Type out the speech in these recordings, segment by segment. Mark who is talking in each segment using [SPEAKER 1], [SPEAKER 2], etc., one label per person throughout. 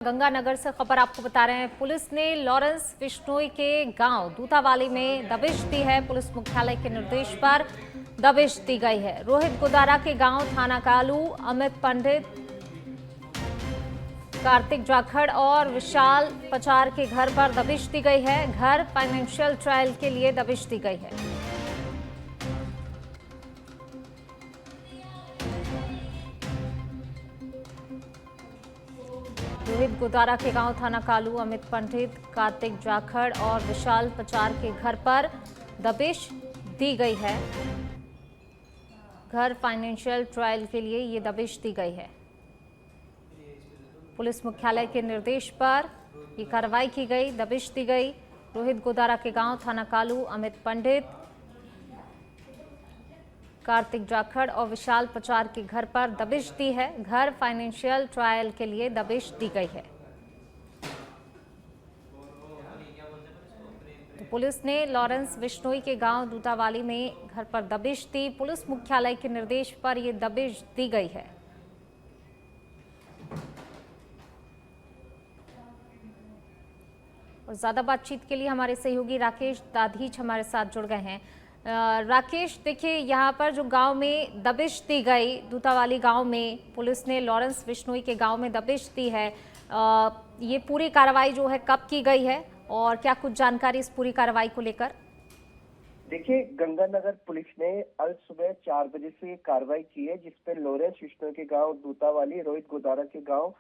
[SPEAKER 1] गंगानगर से खबर आपको बता रहे हैं। पुलिस ने लॉरेंस बिश्नोई के गांव दूतावाली में दबिश दी है। पुलिस मुख्यालय के निर्देश पर दबिश दी गई है। रोहित गोदारा के गांव थाना कालू, अमित पंडित, कार्तिक जाखड़ और विशाल पचार के घर पर दबिश दी गई है। घर फाइनेंशियल ट्रायल के लिए दबिश दी गई है। रोहित गोदारा के गांव थाना कालू, अमित पंडित, कार्तिक जाखड़ और विशाल पचार के घर पर दबिश दी गई है। घर फाइनेंशियल ट्रायल के लिए ये दबिश दी गई है। पुलिस मुख्यालय के निर्देश पर ये कार्रवाई की गई, दबिश दी गई। रोहित गोदारा के गांव थाना कालू, अमित पंडित, कार्तिक जाखड़ और विशाल पचार के घर पर दबिश दी है। घर फाइनेंशियल ट्रायल के लिए दबिश दी गई है। तो पुलिस ने लॉरेंस बिश्नोई के गांव दूतावाली में घर पर दबिश दी। पुलिस मुख्यालय के निर्देश पर यह दबिश दी गई है। और ज्यादा बातचीत के लिए हमारे सहयोगी राकेश दाधीच हमारे साथ जुड़ गए हैं। राकेश, देखिए यहाँ पर जो गांव में दबिश दी गई, दूतावाली गांव में पुलिस ने लॉरेंस बिश्नोई के गांव में दबिश दी है। ये पूरी कार्रवाई जो है कब की गई है और क्या कुछ जानकारी इस पूरी कार्रवाई को लेकर?
[SPEAKER 2] देखिए, गंगानगर पुलिस ने आज सुबह 4 बजे से कार्रवाई की है, जिसपे लॉरेंस बिश्नोई के गांव दूतावाली, रोहित गोदारा के गांव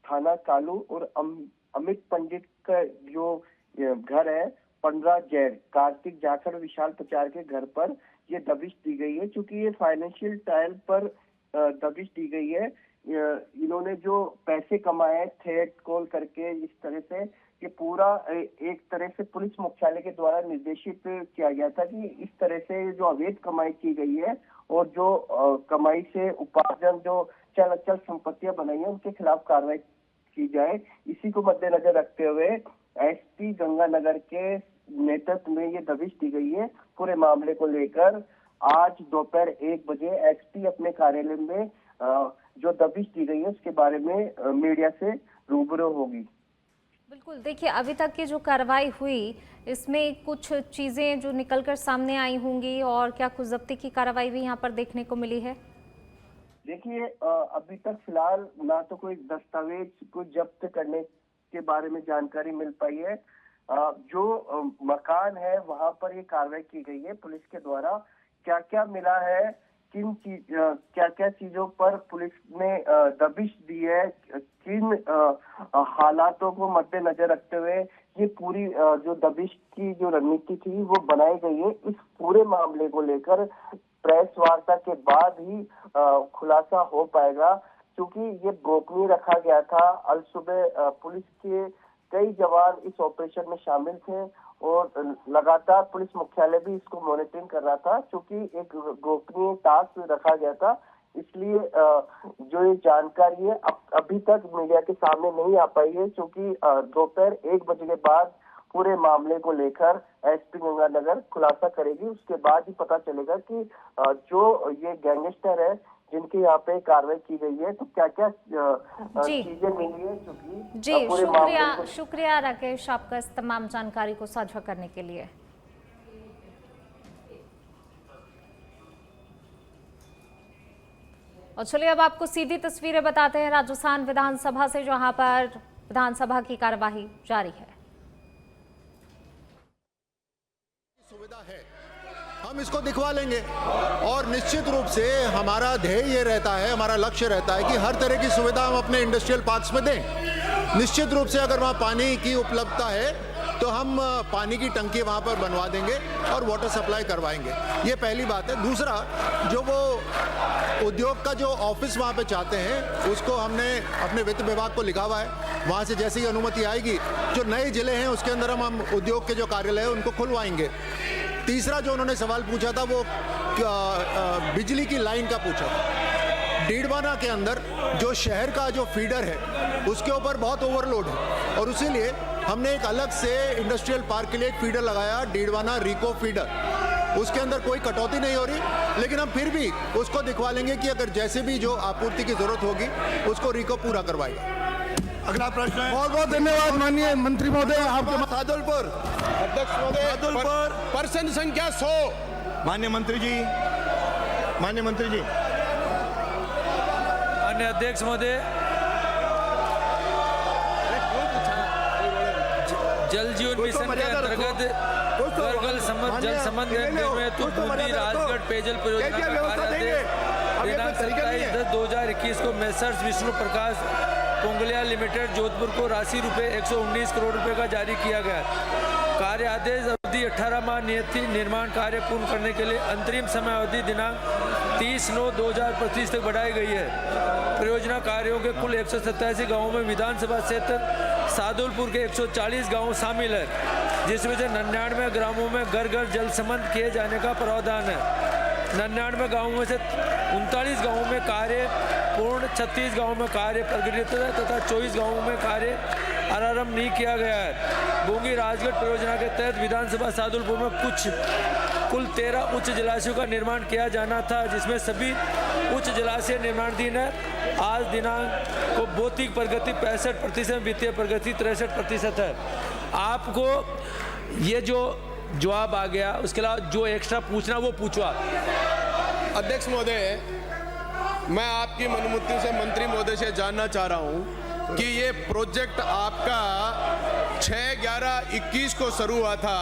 [SPEAKER 2] थाना कालू और अमित पंडित का जो घर है 15 जैन, कार्तिक जाखड़, विशाल पचार के घर पर ये दबिश दी गई है। क्योंकि ये फाइनेंशियल ट्रायल पर दबिश दी गई है। इन्होंने जो पैसे कमाए थ्रेट कॉल करके, इस तरह से ये पूरा एक तरह से पुलिस मुख्यालय के द्वारा निर्देशित किया गया था कि इस तरह से जो अवैध कमाई की गई है और जो कमाई से उपार्जन जो चल अचल संपत्तियां बनाई है, उनके खिलाफ कार्रवाई की जाए। इसी को मद्देनजर रखते हुए एसपी गंगानगर के नेतृत्व में ये दबिश दी गई है। पूरे मामले को लेकर आज दोपहर 1 बजे एसपी अपने कार्यालय में जो दबिश दी गई है उसके बारे में मीडिया से रूबरू होगी।
[SPEAKER 1] बिल्कुल, देखिए अभी तक की जो कार्रवाई हुई इसमें कुछ चीजें जो निकलकर सामने आई होंगी और क्या कुछ जब्ती की कार्रवाई भी यहाँ पर देखने को मिली है?
[SPEAKER 2] देखिए, अभी तक फिलहाल ना तो कोई दस्तावेज को जब्त करने के बारे में जानकारी मिल पाई है। जो मकान है वहां पर ये कार्रवाई की गई है पुलिस के द्वारा। क्या क्या मिला है, क्या क्या चीजों पर पुलिस ने दबिश दी है, किन हालातों को मद्देनजर रखते हुए ये पूरी जो दबिश की जो रणनीति थी वो बनाई गई है, इस पूरे मामले को लेकर प्रेस वार्ता के बाद ही खुलासा हो पाएगा। क्योंकि ये गोपनीय रखा गया था। आज सुबह पुलिस के कई जवान इस ऑपरेशन में शामिल थे और लगातार पुलिस मुख्यालय भी इसको मॉनिटरिंग कर रहा था। क्योंकि एक गोपनीय टास्क रखा गया था, इसलिए जो ये जानकारी है अभी तक मीडिया के सामने नहीं आ पाई है। क्योंकि दोपहर 1 बजे के बाद पूरे मामले को लेकर एसपी गंगानगर खुलासा करेगी। उसके बाद ही पता चलेगा कि जो ये गैंगस्टर है जिनके यहाँ पे कार्रवाई की गई है तो क्या क्या चीजें मिली है। क्योंकि
[SPEAKER 1] जी, शुक्रिया राकेश आपका इस तमाम जानकारी को साझा करने के लिए। और चलिए अब आपको सीधी तस्वीरें बताते हैं राजस्थान विधानसभा से, जहां पर विधानसभा की कार्यवाही जारी है।
[SPEAKER 3] सुविधा है, हम इसको दिखवा लेंगे और निश्चित रूप से हमारा ध्येय ये रहता है, हमारा लक्ष्य रहता है कि हर तरह की सुविधा हम अपने इंडस्ट्रियल पार्क्स में दें। निश्चित रूप से अगर वहाँ पानी की उपलब्धता है तो हम पानी की टंकी वहाँ पर बनवा देंगे और वाटर सप्लाई करवाएंगे। ये पहली बात है। दूसरा, जो वो उद्योग का जो ऑफिस वहाँ पे चाहते हैं उसको हमने अपने वित्त विभाग को लिखा हुआ है। वहाँ से जैसे ही अनुमति आएगी, जो नए जिले हैं उसके अंदर हम उद्योग के जो कार्यालय है उनको खुलवाएंगे। तीसरा जो उन्होंने सवाल पूछा था वो बिजली की लाइन का पूछा था। डीडवाना के अंदर जो शहर का जो फीडर है उसके ऊपर बहुत ओवरलोड है और इसीलिए हमने एक अलग से इंडस्ट्रियल पार्क के लिए एक फीडर लगाया, डीडवाना रिको फीडर। उसके अंदर कोई कटौती नहीं हो रही, लेकिन हम फिर भी उसको दिखवा लेंगे कि अगर जैसे भी जो आपूर्ति की जरूरत होगी उसको रिको पूरा करवाएगा।
[SPEAKER 4] अगला प्रश्न है।
[SPEAKER 5] बहुत बहुत धन्यवाद माननीय मंत्री महोदय आपके।
[SPEAKER 4] सादुलपुर
[SPEAKER 6] अध्यक्ष महोदय,
[SPEAKER 4] सादुलपुर
[SPEAKER 6] पर्सन संख्या 100।
[SPEAKER 4] माननीय मंत्री जी, माननीय मंत्री जी।
[SPEAKER 7] माननीय अध्यक्ष महोदय, जल जीवन मिशन के अंतर्गत गरगल जल संबंध में तो बूंदी राजगढ़ पेयजल परियोजना का कार्यादेश दिनांक 27/10/2021 को मेसर्स विष्णु प्रकाश पोंगलिया लिमिटेड जोधपुर को राशि रुपए 119 करोड़ रुपए का जारी किया गया। कार्य आदेश अवधि 18 माह नियत थी। निर्माण कार्य पूर्ण करने के लिए अंतरिम समय अवधि दिनांक 30/9/2025 तक बढ़ाई गई है। परियोजना कार्यों के कुल 187 गांवों में विधानसभा क्षेत्र सादुलपुर के 140 गांव शामिल है, जिसमें से 99 ग्रामों में घर घर जल संबंध किए जाने का प्रावधान है। 99 गांवों में से 39 गांवों में कार्य पूर्ण, 36 गांवों में कार्य प्रगतिरत है तथा 24 गांवों में कार्य आरंभ नहीं किया गया है। बूंदी राजगढ़ परियोजना के तहत विधानसभा सादुलपुर में कुल 13 उच्च जलाशयों का निर्माण किया जाना था, जिसमें सभी उच्च जलाशय निर्माणाधीन है। आज दिनांक को भौतिक प्रगति 65%, वित्तीय प्रगति 63% है। आपको ये जो जवाब आ गया, उसके अलावा जो एक्स्ट्रा पूछना वो पूछो आप।
[SPEAKER 6] अध्यक्ष महोदय, मैं आपकी अनुमति से मंत्री महोदय से जानना चाह रहा हूं कि ये प्रोजेक्ट आपका 6/11/21 को शुरू हुआ था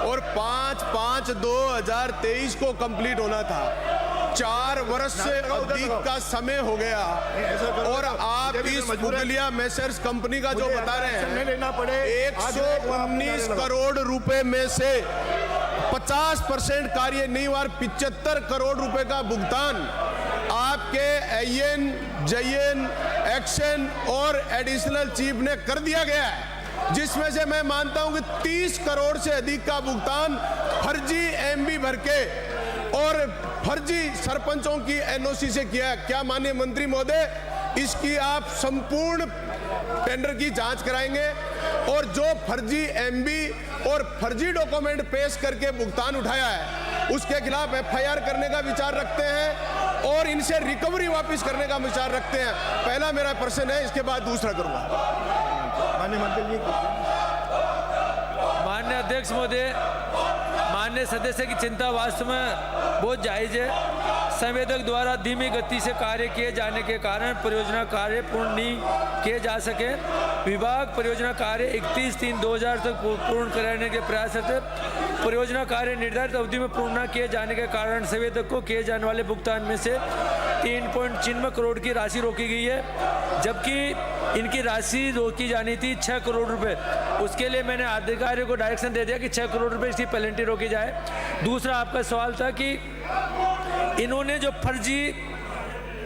[SPEAKER 6] और 5/5/2023 को कंप्लीट होना था। 4 वर्ष से अधिक का समय हो गया और आप इस मुगलिया मेसर्स कंपनी का जो बता रहे हैं 119 करोड़ रुपए में से 50% कार्य नहीं हुआ, 75 करोड़ रुपए का भुगतान आपके AN, JN, एक्शन और एडिशनल चीफ ने कर दिया गया है, जिसमें से मैं मानता हूं कि 30 करोड़ से अधिक का भुगतान फर्जी MB भर के और फर्जी सरपंचों की NOC से किया है। क्या माननीय मंत्री महोदय इसकी आप संपूर्ण टेंडर की जांच कराएंगे और जो फर्जी MB और फर्जी डॉक्यूमेंट पेश करके भुगतान उठाया है उसके खिलाफ FIR करने का विचार रखते हैं और इनसे रिकवरी वापस करने का विचार रखते हैं? पहला मेरा प्रश्न है, इसके बाद दूसरा करूंगा।
[SPEAKER 4] माननीय मंत्री जी।
[SPEAKER 7] माननीय अध्यक्ष महोदय, माननीय सदस्य की चिंता वास्तव में बहुत जायज है। संवेदक द्वारा धीमी गति से कार्य किए जाने के कारण परियोजना कार्य पूर्ण नहीं किए जा सके। विभाग परियोजना कार्य 31/3/2000 तक पूर्ण कराने के प्रयास है। परियोजना कार्य निर्धारित अवधि में पूर्ण न किए जाने के कारण संवेदक को किए जाने वाले भुगतान में से 3.96 करोड़ की राशि रोकी गई है, जबकि इनकी राशि रोकी जानी थी 6 करोड़ रुपए। उसके लिए मैंने अधिकारियों को डायरेक्शन दे दिया कि 6 करोड़ रुपए इसकी पेनल्टी रोकी जाए। दूसरा आपका सवाल था कि इन्होंने जो फर्जी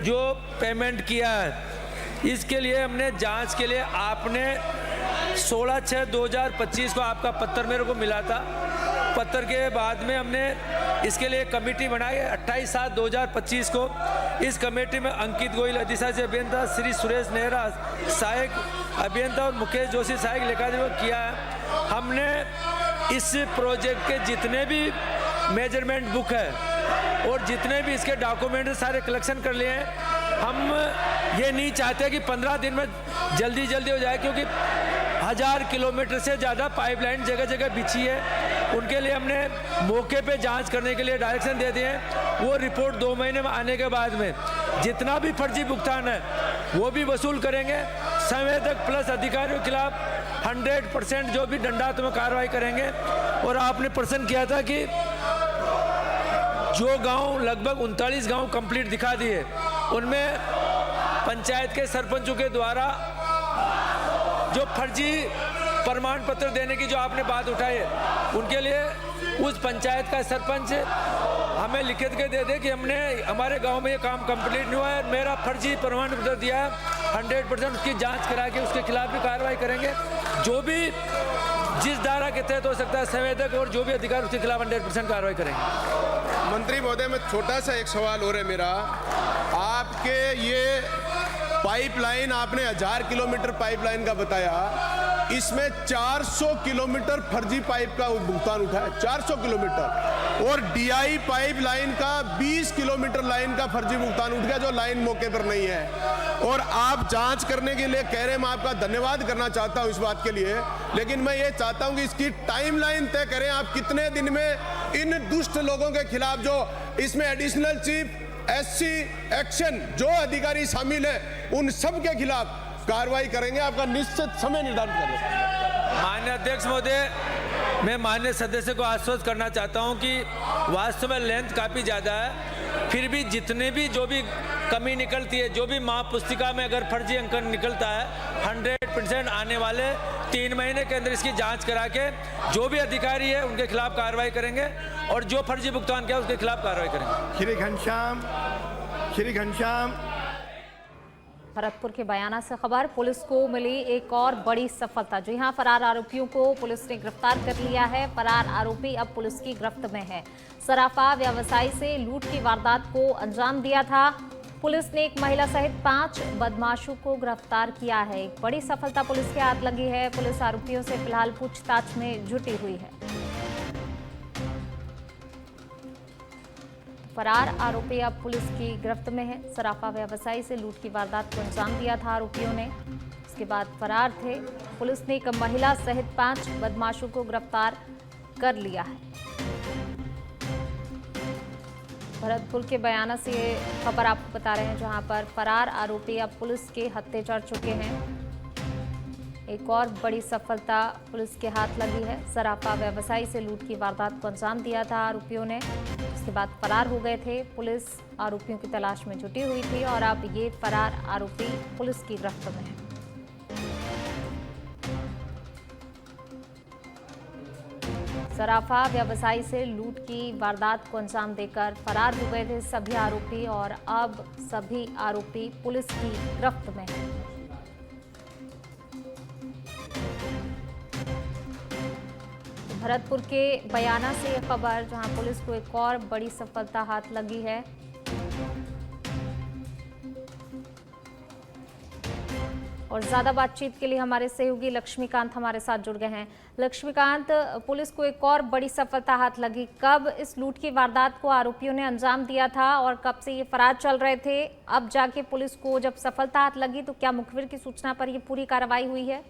[SPEAKER 7] जो पेमेंट किया है, इसके लिए हमने जांच के लिए आपने 16/6/2025 को आपका पत्र मेरे को मिला था। पत्र के बाद में हमने इसके लिए कमेटी बनाई 28/7/2025 को। इस कमेटी में अंकित गोयल अधिशासी अभियंता, श्री सुरेश नेहरा सहायक अभियंता और मुकेश जोशी सहायक लेखाधिकारी किया है। हमने इस प्रोजेक्ट के जितने भी मेजरमेंट बुक है और जितने भी इसके डॉक्यूमेंट सारे कलेक्शन कर लिए हैं। हम ये नहीं चाहते कि 15 दिन में जल्दी हो जाए, क्योंकि 1000 किलोमीटर से ज़्यादा पाइपलाइन जगह जगह बिछी है। उनके लिए हमने मौके पे जांच करने के लिए डायरेक्शन दे दिए हैं। वो रिपोर्ट 2 महीने में आने के बाद में जितना भी फर्जी भुगतान है वो भी वसूल करेंगे। संवेदक प्लस अधिकारियों के खिलाफ 100% जो भी दंडात्मक कार्रवाई करेंगे। और आपने प्रश्न किया था कि जो गांव लगभग 39 गांव कंप्लीट दिखा दिए, उनमें पंचायत के सरपंचों के द्वारा जो फर्जी प्रमाण पत्र देने की जो आपने बात उठाई है, उनके लिए उस पंचायत का सरपंच हमें लिखित के दे दे कि हमने हमारे गांव में ये काम कंप्लीट नहीं हुआ है, मेरा फर्जी प्रमाण पत्र दिया है। 100% उसकी जांच करा के उसके खिलाफ भी कार्रवाई करेंगे। जो भी जिस धारा के तहत हो सकता है संवेदक और जो भी अधिकारी उसके खिलाफ 100% कार्रवाई करेंगे।
[SPEAKER 6] मंत्री महोदय, में छोटा सा एक सवाल और है मेरा। आपके ये पाइपलाइन, आपने 1000 किलोमीटर पाइपलाइन का बताया, इसमें 400 किलोमीटर फर्जी पाइप का भुगतान उठा है, 400 किलोमीटर, और डीआई पाइप लाइन का 20 किलोमीटर लाइन का फर्जी भुगतान उठ गया जो लाइन मौके पर नहीं है। और आप जांच करने के लिए कह रहे हैं, मैं आपका धन्यवाद करना चाहता हूं इस बात के लिए, लेकिन मैं ये चाहता हूं कि इसकी टाइमलाइन तय करें। आप कितने दिन में इन दुष्ट लोगों के खिलाफ, जो इसमें एडिशनल चीफ एससी एक्शन जो अधिकारी शामिल है, उन सब के खिलाफ कार्रवाई करेंगे, आपका निश्चित समय निर्धारित करेंगे।
[SPEAKER 7] माननीय अध्यक्ष महोदय, मैं माननीय सदस्य को आश्वस्त करना चाहता हूं कि वास्तव में लेंथ काफ़ी ज़्यादा है, फिर भी जितने भी जो भी कमी निकलती है, जो भी महापुस्तिका में अगर फर्जी अंकन निकलता है, 100% आने वाले 3 महीने के अंदर इसकी जांच करा के जो भी अधिकारी है उनके खिलाफ कार्रवाई करेंगे और जो फर्जी भुगतान किया उसके खिलाफ कार्रवाई करेंगे।
[SPEAKER 4] श्री घनश्याम
[SPEAKER 1] भरतपुर के बयाना से खबर। पुलिस को मिली एक और बड़ी सफलता। जी हां, फरार आरोपियों को पुलिस ने गिरफ्तार कर लिया है। फरार आरोपी अब पुलिस की गिरफ्त में है। सराफा व्यवसायी से लूट की वारदात को अंजाम दिया था। पुलिस ने एक महिला सहित 5 बदमाशों को गिरफ्तार किया है। एक बड़ी सफलता पुलिस के हाथ लगी है। पुलिस आरोपियों से फिलहाल पूछताछ में जुटी हुई है। फरार आरोपी अब पुलिस की गिरफ्त में है। सराफा व्यवसायी से लूट की वारदात को अंजाम दिया था आरोपियों ने, इसके बाद फरार थे। पुलिस ने एक महिला सहित 5 बदमाशों को गिरफ्तार कर लिया है। भरतपुर के बयाना से ये खबर आपको बता रहे हैं, जहां पर फरार आरोपी अब पुलिस के हत्थे चढ़ चुके हैं। एक और बड़ी सफलता पुलिस के हाथ लगी है। सराफा व्यवसायी से लूट की वारदात को अंजाम दिया था आरोपियों ने, उसके बाद फरार हो गए थे। पुलिस आरोपियों की तलाश में जुटी हुई थी और अब ये फरार आरोपी पुलिस की गिरफ्त में है। सराफा व्यवसायी से लूट की वारदात को अंजाम देकर फरार हो गए थे सभी आरोपी और अब सभी आरोपी पुलिस की गिरफ्त में हैं। भरतपुर के बयाना से यह खबर, जहां पुलिस को एक और बड़ी सफलता हाथ लगी है। और ज्यादा बातचीत के लिए हमारे सहयोगी लक्ष्मीकांत हमारे साथ जुड़ गए हैं। लक्ष्मीकांत, पुलिस को एक और बड़ी सफलता हाथ लगी। कब इस लूट की वारदात को आरोपियों ने अंजाम दिया था और कब से ये फरार चल रहे थे? अब जाके पुलिस को जब सफलता हाथ लगी तो क्या मुखबिर की सूचना पर ये पूरी कार्रवाई हुई है?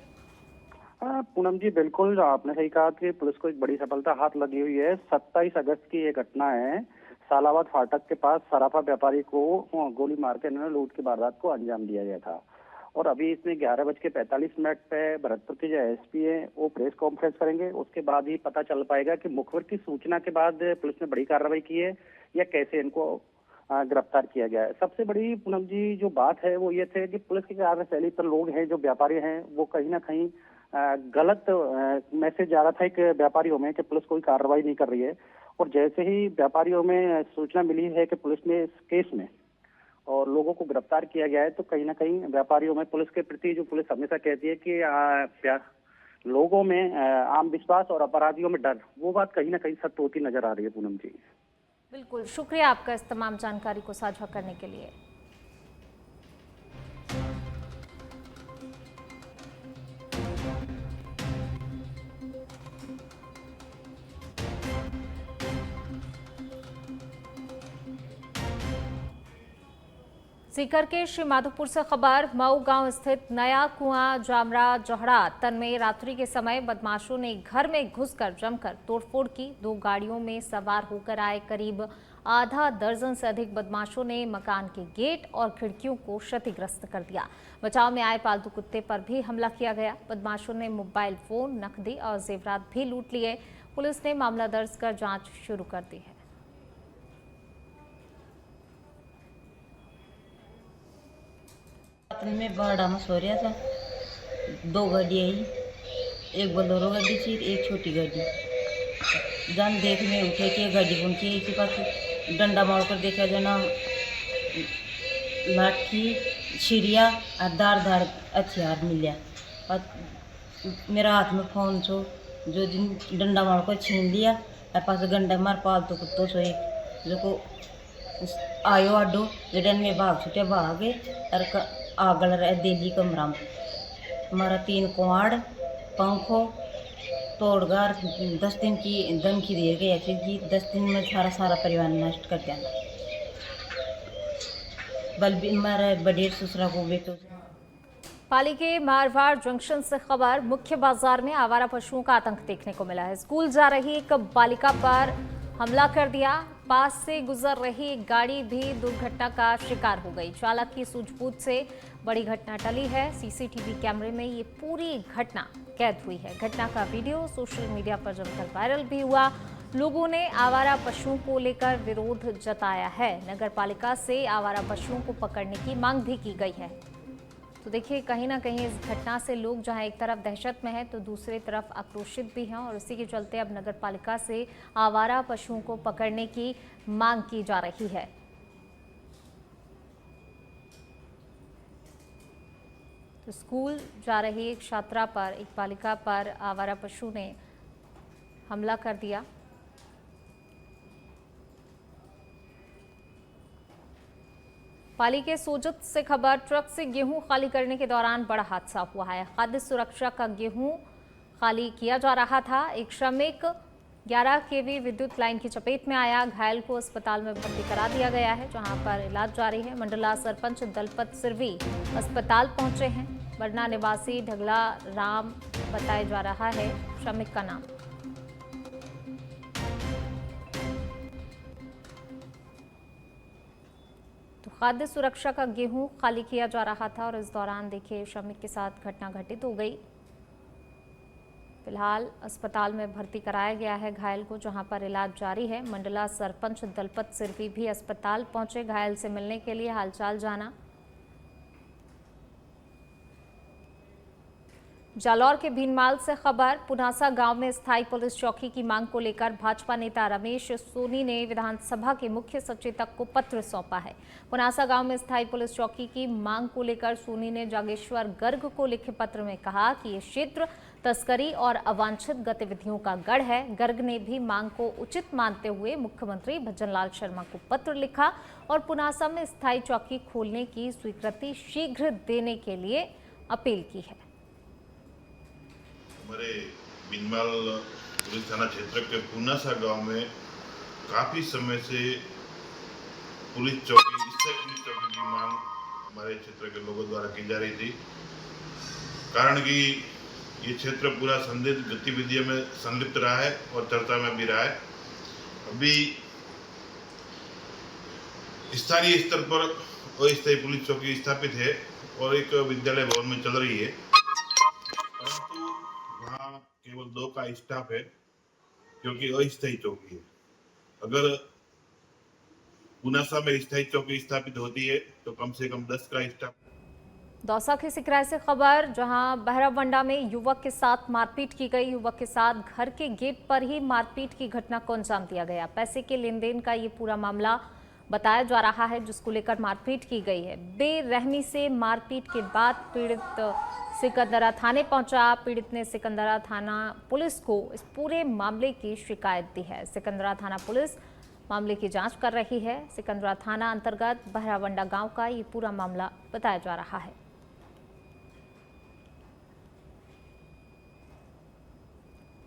[SPEAKER 8] पूनम जी, बिल्कुल आपने सही कहा कि पुलिस को एक बड़ी सफलता हाथ लगी हुई है। 27 अगस्त की ये घटना है। सालाबाद फाटक के पास सराफा व्यापारी को गोली मार के इन्होंने लूट की वारदात को अंजाम दिया गया था। और अभी इसमें 11:45 पे भरतपुर के जो एसपी है वो प्रेस कॉन्फ्रेंस करेंगे। उसके बाद ही पता चल पाएगा कि मुखबिर की सूचना के बाद पुलिस ने बड़ी कार्रवाई की है या कैसे इनको गिरफ्तार किया गया है। सबसे बड़ी पूनम जी जो बात है वो ये थे कि पुलिस की कार्यशैली पर लोग हैं, जो व्यापारी हैं, वो कहीं ना कहीं गलत मैसेज आ रहा था एक व्यापारियों में कि पुलिस कोई कार्रवाई नहीं कर रही है। और जैसे ही व्यापारियों में सूचना मिली है कि पुलिस ने इस केस में और लोगों को गिरफ्तार किया गया है, तो कहीं ना कहीं व्यापारियों में पुलिस के प्रति, जो पुलिस हमेशा कहती है कि लोगों में आम विश्वास और अपराधियों में डर, वो बात कहीं ना कहीं सत्य होती नजर आ रही है। पूनम जी,
[SPEAKER 1] बिल्कुल, शुक्रिया आपका इस तमाम जानकारी को साझा करने के लिए। सीकर के श्री माधोपुर से खबर। मऊ गांव स्थित नया कुआं जामरा जोहड़ा तन में रात्रि के समय बदमाशों ने घर में घुसकर जमकर तोड़फोड़ की। 2 गाड़ियों में सवार होकर आए करीब आधा दर्जन से अधिक बदमाशों ने मकान के गेट और खिड़कियों को क्षतिग्रस्त कर दिया। बचाव में आए पालतू कुत्ते पर भी हमला किया गया। बदमाशों ने मोबाइल फोन, नकदी और जेवरात भी लूट लिए। पुलिस ने मामला दर्ज कर जांच शुरू कर दी है।
[SPEAKER 9] में भाड़ा में सो रहा था। 2 गाड़ी आई, एक बोलेरो गाड़ी थी, एक छोटी गाड़ी। जान देखने उठे कि गाड़ी पहुंची इसी पास डंडा मारकर देखा जाना लाठी छिड़िया और धार हथियार मिलिया। मेरा हाथ में फोन छो जो दिन डंडा मारकर छीन लिया और पास गंडा मार पालतू कुत्तों सो एक जो को आयो आडो जडन में भाग छुटे भागे और आगल रहे दिल्ली कमरा में। हमारा 3 कुआड़ पंखों तोड़कर 10 दिन की धमकी दे गई थी कि 10 दिन में सारा परिवार नष्ट कर देना। बल्कि हमारे बड़े ससुरा को भी तो
[SPEAKER 1] पाली के मारवाड़ जंक्शन से खबर, मुख्य बाजार में आवारा पशुओं का आतंक देखने को मिला है। स्कूल जा रही एक बालिका पर हमला कर दिया। पास से गुजर रही एक गाड़ी भी दुर्घटना का शिकार हो गई। चालक की सूझबूझ से बड़ी घटना टली है। सीसीटीवी कैमरे में ये पूरी घटना कैद हुई है। घटना का वीडियो सोशल मीडिया पर जमकर वायरल भी हुआ। लोगों ने आवारा पशुओं को लेकर विरोध जताया है। नगर पालिका से आवारा पशुओं को पकड़ने की मांग भी की गई है। तो देखिए, कहीं ना कहीं इस घटना से लोग जहां एक तरफ दहशत में है तो दूसरी तरफ आक्रोशित भी हैं और इसी के चलते अब नगर पालिका से आवारा पशुओं को पकड़ने की मांग की जा रही है। तो स्कूल जा रही एक छात्रा पर, एक बालिका पर आवारा पशु ने हमला कर दिया। पाली के सोजत से खबर, ट्रक से गेहूं खाली करने के दौरान बड़ा हादसा हुआ है। खाद्य सुरक्षा का गेहूं खाली किया जा रहा था। एक श्रमिक 11 kV विद्युत लाइन की चपेट में आया। घायल को अस्पताल में भर्ती करा दिया गया है, जहां पर इलाज जारी है। मंडला सरपंच दलपत सिरवी अस्पताल पहुंचे हैं। बरना निवासी ढगला राम बताया जा रहा है श्रमिक का नाम। तो खाद्य सुरक्षा का गेहूं खाली किया जा रहा था और इस दौरान देखिए श्रमिक के साथ घटना घटित हो गई। फिलहाल अस्पताल में भर्ती कराया गया है घायल को, जहां पर इलाज जारी है। मंडला सरपंच दलपत सिरवी भी अस्पताल पहुंचे घायल से मिलने के लिए, हालचाल जाना। जालौर के भीनमाल से खबर, पुनासा गांव में स्थायी पुलिस चौकी की मांग को लेकर भाजपा नेता रमेश सोनी ने विधानसभा के मुख्य सचेतक को पत्र सौंपा है। पुनासा गांव में स्थायी पुलिस चौकी की मांग को लेकर सोनी ने जागेश्वर गर्ग को लिखे पत्र में कहा कि ये क्षेत्र तस्करी और अवांछित गतिविधियों का गढ़ है। गर्ग ने भी मांग को उचित मानते हुए मुख्यमंत्री भजनलाल शर्मा को पत्र लिखा और पुनासा में स्थायी चौकी खोलने की स्वीकृति शीघ्र देने के लिए अपील की है।
[SPEAKER 10] हमारे भीनमाल पुलिस थाना क्षेत्र के पुनासा गांव में काफ़ी समय से पुलिस चौकी की मांग हमारे क्षेत्र के लोगों द्वारा की जा रही थी। कारण कि ये क्षेत्र पूरा संदिग्ध गतिविधियों में संलिप्त रहा है और चर्चा में भी रहा है। अभी स्थानीय स्तर पर अस्थायी पुलिस चौकी स्थापित है और एक विद्यालय भवन में चल रही है, परंतु वहाँ केवल 2 का स्टाफ है क्योंकि अस्थायी चौकी है। अगर पुनासा में स्थायी चौकी स्थापित होती है तो कम से कम 10 का स्टाफ।
[SPEAKER 1] दौसा के सिकराय से खबर, जहां बहरावंडा में युवक के साथ मारपीट की गई। युवक के साथ घर के गेट पर ही मारपीट की घटना को अंजाम दिया गया। पैसे के लेन देन का ये पूरा मामला बताया जा रहा है, जिसको लेकर मारपीट की गई है। बेरहमी से मारपीट के बाद पीड़ित सिकंदरा थाने पहुंचा। पीड़ित ने सिकंदरा थाना पुलिस को इस पूरे मामले की शिकायत दी है। सिकंदरा थाना पुलिस मामले की जांच कर रही है। सिकंदरा थाना अंतर्गत बहरावंडा गांव का ये पूरा मामला बताया जा रहा है।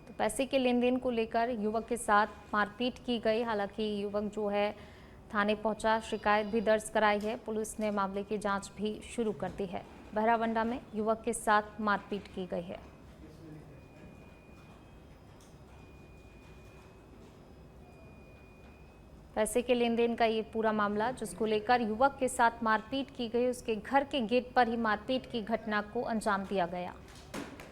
[SPEAKER 1] तो पैसे के लेन देन को लेकर युवक के साथ मारपीट की गई। हालांकि युवक जो है थाने पहुंचा, शिकायत भी दर्ज कराई है। पुलिस ने मामले की जांच भी शुरू कर दी है। बहरावंडा में युवक के साथ मारपीट की गई है। पैसे के लेन देन का ये पूरा मामला, जिसको लेकर युवक के साथ मारपीट की गई, उसके घर के गेट पर ही मारपीट की घटना को अंजाम दिया गया।